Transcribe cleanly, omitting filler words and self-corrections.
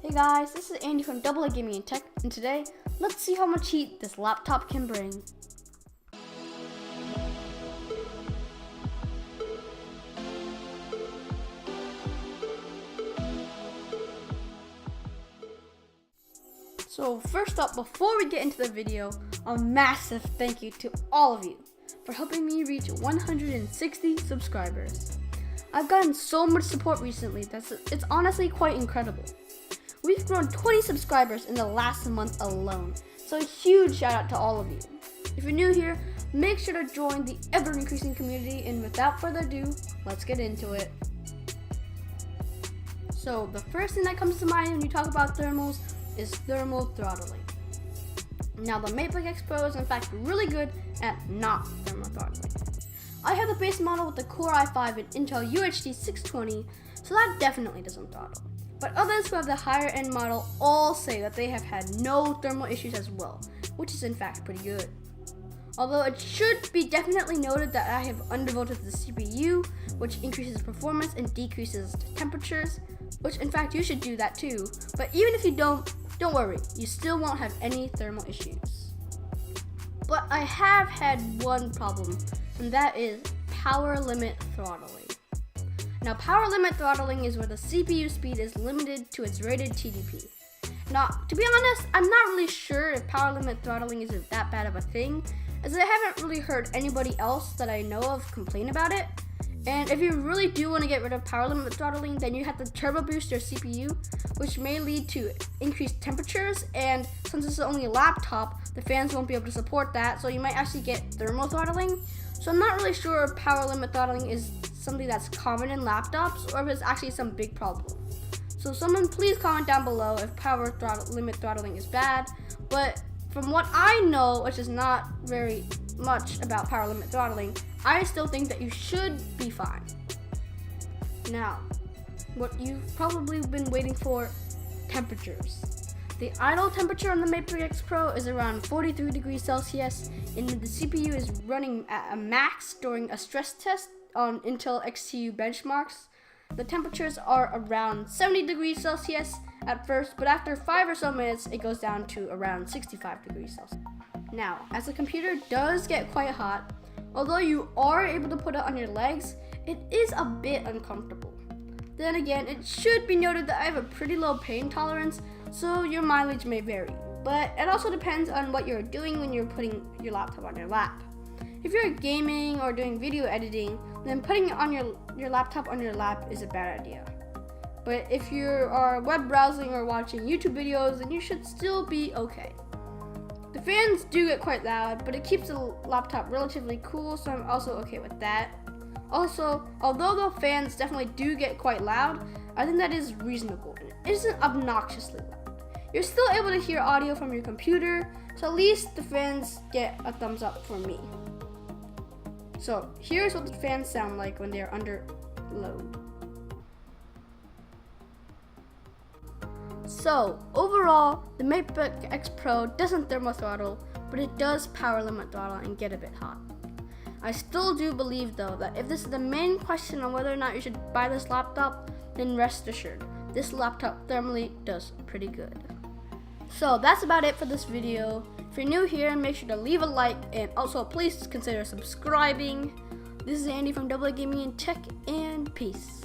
Hey guys, this is Andy from AA Gaming and Tech, and today, let's see how much heat this laptop can bring. So first up, before we get into the video, a massive thank you to all of you for helping me reach 160 subscribers. I've gotten so much support recently that it's honestly quite incredible. We've grown 20 subscribers in the last month alone, so a huge shout out to all of you. If you're new here, make sure to join the ever-increasing community, and without further ado, let's get into it. So the first thing that comes to mind when you talk about thermals is thermal throttling. Now the Matebook X Pro is in fact really good at not thermal throttling. I have the base model with the Core i5 and Intel UHD 620, so that definitely doesn't throttle. But others who have the higher end model all say that they have had no thermal issues as well, which is in fact pretty good. Although it should be definitely noted that I have undervolted the CPU, which increases performance and decreases temperatures, which in fact you should do that too. But even if you don't worry, you still won't have any thermal issues. But I have had one problem, and that is power limit throttling. Now, power limit throttling is where the CPU speed is limited to its rated TDP. Now, to be honest, I'm not really sure if power limit throttling is that bad of a thing, as I haven't really heard anybody else that I know of complain about it. And if you really do want to get rid of power limit throttling, then you have to turbo boost your CPU, which may lead to increased temperatures, and since this is only a laptop, the fans won't be able to support that, so you might actually get thermal throttling. So I'm not really sure if power limit throttling is something that's common in laptops or if it's actually some big problem. So someone please comment down below if power limit throttling is bad, but from what I know, which is not very much about power limit throttling, I still think that you should be fine. Now, what you've probably been waiting for, temperatures. The idle temperature on the Matebook X Pro is around 43 degrees Celsius, and the CPU is running at a max during a stress test on Intel XTU benchmarks. The temperatures are around 70 degrees Celsius at first, but after 5 or so minutes, it goes down to around 65 degrees Celsius. Now, as the computer does get quite hot, although you are able to put it on your legs, it is a bit uncomfortable. Then again, it should be noted that I have a pretty low pain tolerance, so your mileage may vary. But it also depends on what you're doing when you're putting your laptop on your lap. If you're gaming or doing video editing, then putting it on your laptop on your lap is a bad idea. But if you are web browsing or watching YouTube videos, then you should still be okay. The fans do get quite loud, but it keeps the laptop relatively cool, so I'm also okay with that. Also, although the fans definitely do get quite loud, I think that is reasonable. It isn't obnoxiously loud. You're still able to hear audio from your computer, so at least the fans get a thumbs up from me. So here's what the fans sound like when they're under load. So overall, the Matebook X Pro doesn't thermal throttle, but it does power limit throttle and get a bit hot. I still do believe though that if this is the main question on whether or not you should buy this laptop, then rest assured, this laptop thermally does pretty good. So that's about it for this video. If you're new here, make sure to leave a like, and also please consider subscribing. This is Andy from AA Gaming and Tech, and peace.